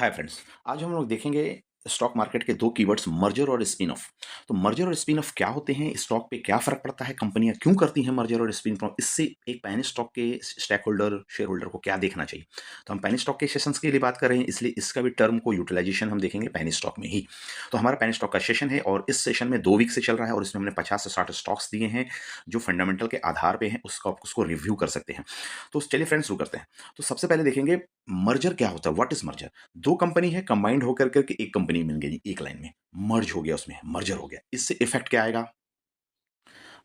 Hi friends. आज हम लोग देखेंगे स्टॉक मार्केट के दो कीवर्ड्स मर्जर और स्पिन ऑफ। तो मर्जर और स्पिन ऑफ क्या होते हैं, स्टॉक पे क्या फर्क पड़ता है, कंपनियां क्यों करती हैं मर्जर और स्पिन ऑफ, इससे एक पैनी स्टॉक के स्टेक होल्डर शेयर होल्डर को क्या देखना चाहिए। तो हम पैनी स्टॉक के सेशंस के लिए बात कर रहे हैं, इसलिए इसका भी टर्म को यूटिलाइजेशन हम देखेंगे पैनी स्टॉक में ही। तो हमारा पैनी स्टॉक का सेशन है और इस सेशन में 2 वीक से चल रहा है और इसमें हमने 50 से 60 स्टॉक्स दिए हैं जो फंडामेंटल के आधार पे हैं, उसका आप उसको रिव्यू कर सकते हैं। तो चलिए फ्रेंड्स शुरू करते हैं। तो सबसे पहले देखेंगे मर्जर क्या होता है, व्हाट इज मर्जर। दो कंपनी है कंबाइंड होकर करके एक कंपनी मिल गई, एक लाइन में मर्ज हो गया, उसमें मर्जर हो गया। इससे इफेक्ट क्या आएगा।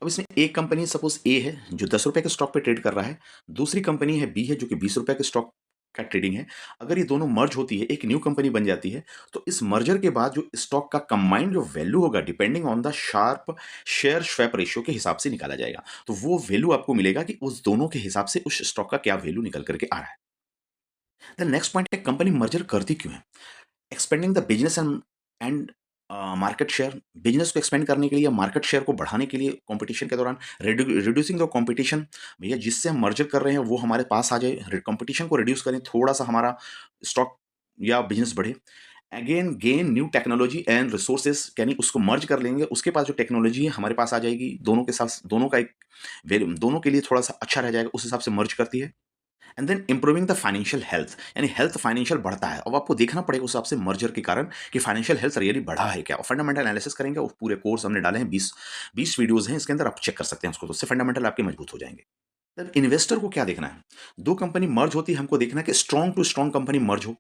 अब इसमें एक कंपनी सपोज ए है जो 10 रुपए के स्टॉक पे ट्रेड कर रहा है, दूसरी कंपनी है बी है जो कि 20 रुपए के स्टॉक का ट्रेडिंग है। अगर ये दोनों मर्ज होती है, एक न्यू कंपनी बन जाती है, तो इस मर्जर के बाद जो स्टॉक का कंबाइंड जो वैल्यू होगा depending on the sharp share swap ratio के हिसाब से निकाला जाएगा। तो वो वैल्यू आपको मिलेगा कि उस दोनों के हिसाब से उस स्टॉक का क्या वैल्यू निकल करके आ रहा है। द नेक्स्ट पॉइंट है कंपनी मर्जर करती क्यों है। Expanding the business and market share. Business को एक्सपेंड करने के लिए या मार्केट शेयर को बढ़ाने के लिए कंपटीशन के दौरान रिड्यूसिंग द कंपटीशन। भैया जिससे हम मर्जर कर रहे हैं वो हमारे पास आ जाए, कंपटीशन को रिड्यूस करें, थोड़ा सा हमारा स्टॉक या बिजनेस बढ़े। Again gain new technology and resources, यानी उसको मर्ज कर लेंगे, उसके पास जो टेक्नोलॉजी है हमारे पास आ जाएगी, दोनों के साथ दोनों का एक दोनों के लिए थोड़ा सा अच्छा रह जाएगा, उस हिसाब से मर्ज करती है। And then improving the financial health, यानी हेल्थ फाइनेंशियल बढ़ता है। अब आपको देखना पड़ेगा उस हिसाब से मर्जर के कारण कि फाइनेंशियल हेल्थ रियली बढ़ा है क्या, और फंडामेंटल एनालिसिस करेंगे। और पूरे कोर्स हमने डाले हैं, 20 वीडियोस हैं इसके अंदर, आप चेक कर सकते हैं उसको, तो उससे फंडामेंटल आपके मजबूत हो जाएंगे। तब इन्वेस्टर को क्या देखना है, दो कंपनी मर्ज होती है, हमको देखना है कि strong to strong company merge हो,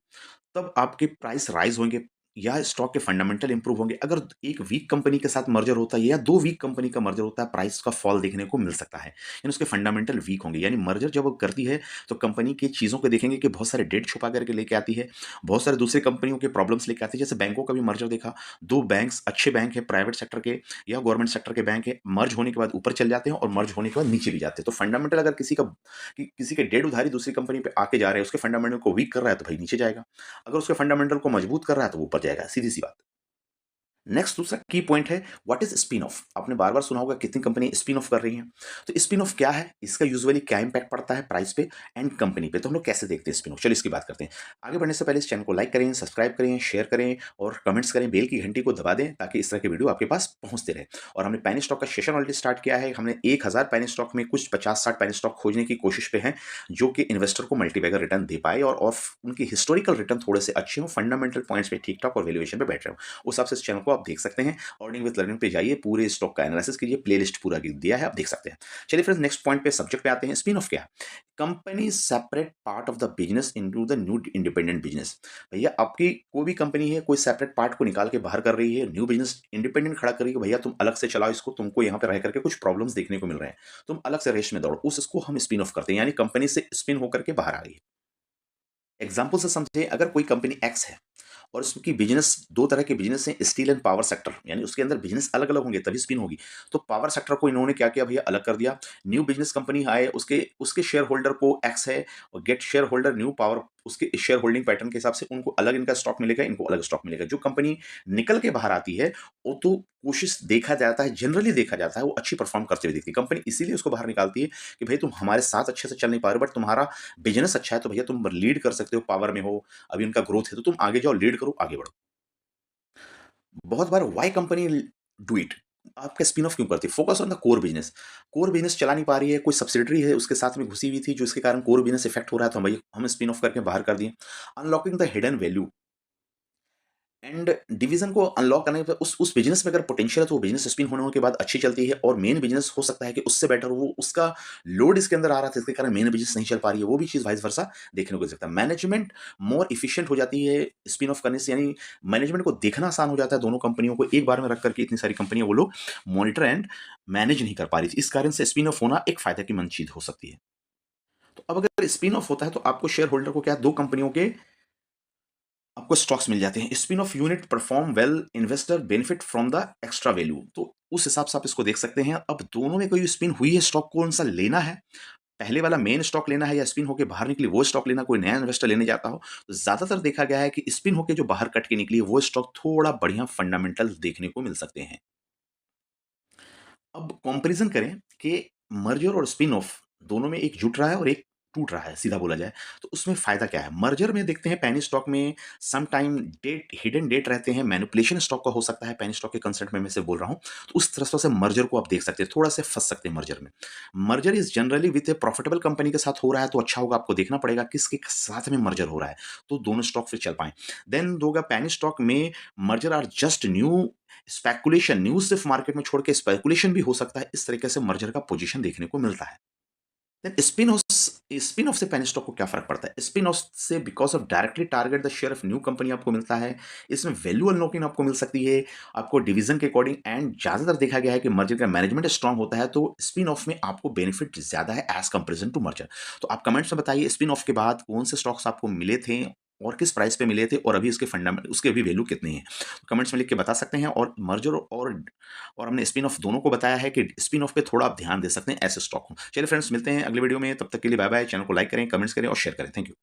तब आपके प्राइस राइज होंगे या स्टॉक के फंडामेंटल इंप्रूव होंगे। अगर एक वीक कंपनी के साथ मर्जर होता है या दो वीक कंपनी का मर्जर होता है, प्राइस का फॉल देखने को मिल सकता है, यानी उसके फंडामेंटल वीक होंगे। यानी मर्जर जब वो करती है तो कंपनी की चीज़ों को देखेंगे कि बहुत सारे डेट छुपा करके लेके आती है, बहुत सारे दूसरी कंपनियों के प्रॉब्लम्स लेके आती है। जैसे बैंकों का भी मर्जर देखा, दो बैंक्स अच्छे बैंक है, प्राइवेट सेक्टर के या गवर्नमेंट सेक्टर के बैंक है, मर्ज होने के बाद ऊपर चल जाते हैं और मर्ज होने के बाद नीचे भी जाते हैं। तो फंडामेंटल अगर किसी के डेट उधारी दूसरी कंपनी पे आके जा रहे हैं, उसके फंडामेंटल को वीक कर रहा है तो भाई नीचे जाएगा, अगर उसके फंडामेंटल को मजबूत कर रहा है तो वो ऊपर जाएगा, सीधी-सी बात। नेक्स्ट दूसरा की पॉइंट है, व्हाट इज स्पिन ऑफ। आपने बार बार सुना होगा कितनी कंपनी स्पिन ऑफ कर रही हैं। तो स्पिन ऑफ क्या है, इसका यूजुअली क्या इंपैक्ट पड़ता है प्राइस पे एंड कंपनी पे, तो हम लोग कैसे देखते हैं स्पिन ऑफ, चलिए इसकी बात करते हैं। आगे बढ़ने से पहले इस चैनल को लाइक करें, सब्सक्राइब करें, शेयर करें और कमेंट्स करें, बेल की घंटी को दबा दें ताकि इस तरह के वीडियो आपके पास पहुंचते रहे। और हमने पैनी स्टॉक का सेशन ऑलरेडी स्टार्ट किया है, हमने 1000 पैनी स्टॉक में कुछ 50-60 पैनी स्टॉक खोजने की कोशिश पे हैं जो कि इन्वेस्टर को मल्टीबैगर रिटर्न दे पाए और उनकी हिस्टोरिकल रिटर्न थोड़े से अच्छे हों, फंडामेंटल पॉइंट्स पे ठीक ठाक और वैल्यूएशन पे बैठ रहे हो, उस हिसाब से इस चैनल को आप देख सकते हैं। अर्निंग विद लर्निंग पे जाइए, पूरे स्टॉक का एनालिसिस कीजिए, प्लेलिस्ट पूरा दिया है, आप देख सकते हैं। चलिए फ्रेंड्स नेक्स्ट पॉइंट पे सब्जेक्ट पे आते हैं। स्पिन ऑफ क्या है, company separate part of the business into the new independent business. भैया आपकी कोई भी कंपनी है, कोई सेपरेट पार्ट को निकाल के बाहर कर रही है, न्यू बिजनेस इंडिपेंडेंट खड़ा कर रही है, भैया तुम अलग से चलाओ इसको, तुमको यहाँ पे रह करके कुछ प्रॉब्लम्स देखने को मिल रहे हैं, तुम अलग से रेस में दौड़ो, उसको हम स्पिन ऑफ करते हैं, यानी कंपनी से स्पिन होकर के बाहर आ गई। एग्जाम्पल से समझे, अगर कोई कंपनी एक्स है और उसकी बिजनेस, दो तरह के बिजनेस हैं, स्टील एंड पावर सेक्टर, यानी उसके अंदर बिजनेस अलग अलग होंगे तभी स्पिन होगी। तो पावर सेक्टर को इन्होंने क्या किया भैया, अलग कर दिया। न्यू बिजनेस कंपनी आए, उसके उसके शेयर होल्डर को एक्स है और get share holder new power, उसके शेयर होल्डिंग पैटर्न के हिसाब से उनको अलग इनका स्टॉक मिलेगा, इनको अलग स्टॉक मिलेगा। जो कंपनी निकल के बाहर आती है वो तो कोशिश देखा जाता है, जनरली देखा जाता है वो अच्छी परफॉर्म करते हुए दिखती है, कंपनी इसीलिए उसको बाहर निकालती है कि भाई तुम हमारे साथ अच्छे से चल नहीं पा रहे, बट तुम्हारा बिजनेस अच्छा है तो भैया तुम लीड कर सकते हो, पावर में हो, अभी उनका ग्रोथ है तो तुम आगे जाओ, लीड करो, आगे बढ़ो। बहुत बार व्हाई कंपनी डू इट, आपका स्पिन ऑफ क्यों करती है, focus on the core business. Core business चला नहीं पा रही है, कोई सब्सिडरी है उसके साथ में घुसी हुई थी जो इसके कारण कोर बिजनेस इफेक्ट हो रहा है, तो भाई हम स्पिन ऑफ करके बाहर कर दिए। Unlocking the hidden value and division को अनलॉक करने के बाद उस बिजनेस में अगर पोटेंशियल है तो वो बिजनेस स्पिन होने के बाद अच्छी चलती है, और मेन बिजनेस हो सकता है कि उससे बेटर वो उसका लोड इसके अंदर आ रहा था, इसके कारण मेन बिजनेस नहीं चल पा रही है, वो भी चीज़ वाइस वर्सा देखने को मिल सकता है। मैनेजमेंट मोर इफिशिएंट हो जाती है स्पिन ऑफ करने से, यानी मैनेजमेंट को देखना आसान हो जाता है, दोनों कंपनियों को एक बार में रख करके इतनी सारी कंपनियां वो लोग मॉनिटर एंड मैनेज नहीं कर पा रही थी, इस कारण से स्पिन ऑफ होना एक फायदा की मंद चीज हो सकती है। तो अब अगर स्पिन ऑफ होता है तो आपको शेयर होल्डर को क्या, दो कंपनियों के आपको स्टॉक्स मिल जाते हैं। Spin off unit perform well, investor benefit from the extra value, तो उस हिसाब से आप इसको देख सकते हैं। अब दोनों में कोई स्पिन हुई है, स्टॉक कौन सा लेना है, पहले वाला मेन स्टॉक लेना है या स्पिन होके बाहर निकली वो स्टॉक लेना, कोई नया इन्वेस्टर लेने जाता हो, तो ज्यादातर देखा गया है कि स्पिन होके जो बाहर कट के निकली है वो स्टॉक थोड़ा बढ़िया फंडामेंटल देखने को मिल सकते हैं। अब कंपैरिजन करें कि मर्जर और स्पिन ऑफ दोनों में एक जुट रहा है और एक टूट रहा है, सीधा बोला जाए, तो उसमें फ़ायदा क्या है? मर्जर में देखते हैं पेनी स्टॉक में some time debt hidden debt रहते हैं, मैनिपुलेशन स्टॉक का हो सकता है, पेनी स्टॉक के कंसेप्ट में मैं सिर्फ बोल रहा हूँ। तो उस तरह से मर्जर को आप देख सकते हैं, थोड़ा-सा फँस सकते हैं मर्जर में। Merger is generally with A profitable company के साथ हो रहा है तो अच्छा होगा, आपको देखना पड़ेगा किसके साथ में मर्जर हो रहा है, तो दोनों स्टॉक फिर चल पाएँ। देन होगा पेनी स्टॉक में merger are just new speculation, news सिर्फ मार्केट में छोड़ के स्पेकुलेशन भी हो सकता है, इस तरीके से मर्जर का पोजीशन देखने को मिलता है। देन स्पिन ऑफ से पेनी स्टॉक को क्या फ़र्क पड़ता है? स्पिन ऑफ से because of directly target the share of new company आपको मिलता है। इसमें वैल्यू अनलॉकिंग आपको मिल सकती है, आपको डिवीज़न के अकॉर्डिंग एंड ज़्यादातर देखा गया है कि मर्जर का मैनेजमेंट स्ट्रांग होता है, तो स्पिन ऑफ में आपको बेनिफिट ज़्यादा है एज़ कंपैरिज़न टू मर्जर। तो आप कमेंट्स में बताइए स्पिन ऑफ के बाद कौन से स्टॉक्स आपको मिले थे और किस प्राइस पे मिले थे और अभी उसके अभी वैल्यू कितनी है? कमेंट्स में लिख के बता सकते हैं और मर्जर और हमने स्पिन ऑफ दोनों को बताया है कि स्पिन ऑफ पे थोड़ा आप ध्यान दे सकते हैं ऐसे स्टॉक को। चलिए फ्रेंड्स मिलते हैं अगले वीडियो में, तब तक के लिए बाय बाय। चैनल को लाइक करें, कमेंट्स करें और शेयर करें। Thank you.